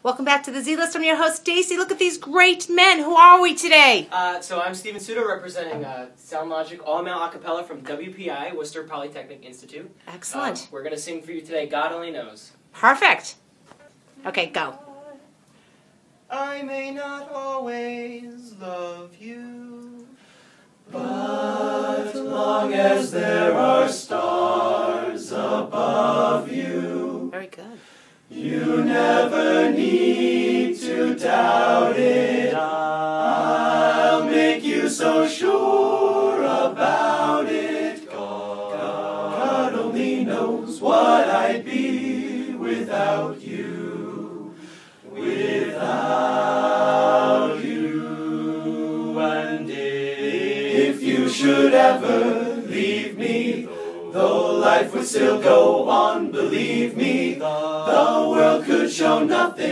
Welcome back to the Z-List. I'm your host, Stacy. Look at these great men. Who are we today? So I'm Steven Suda, representing Sound Logic All-Male A Cappella from WPI, Worcester Polytechnic Institute. Excellent. We're going to sing for you today, God Only Knows. Perfect. Okay, go. I may not always love you, but long as there are stars above you, very good. You never need to doubt it. I'll make you so sure about it. God only knows what I'd be without you. Without you. And if you should ever leave me, though life would still go on, believe me, the world could show nothing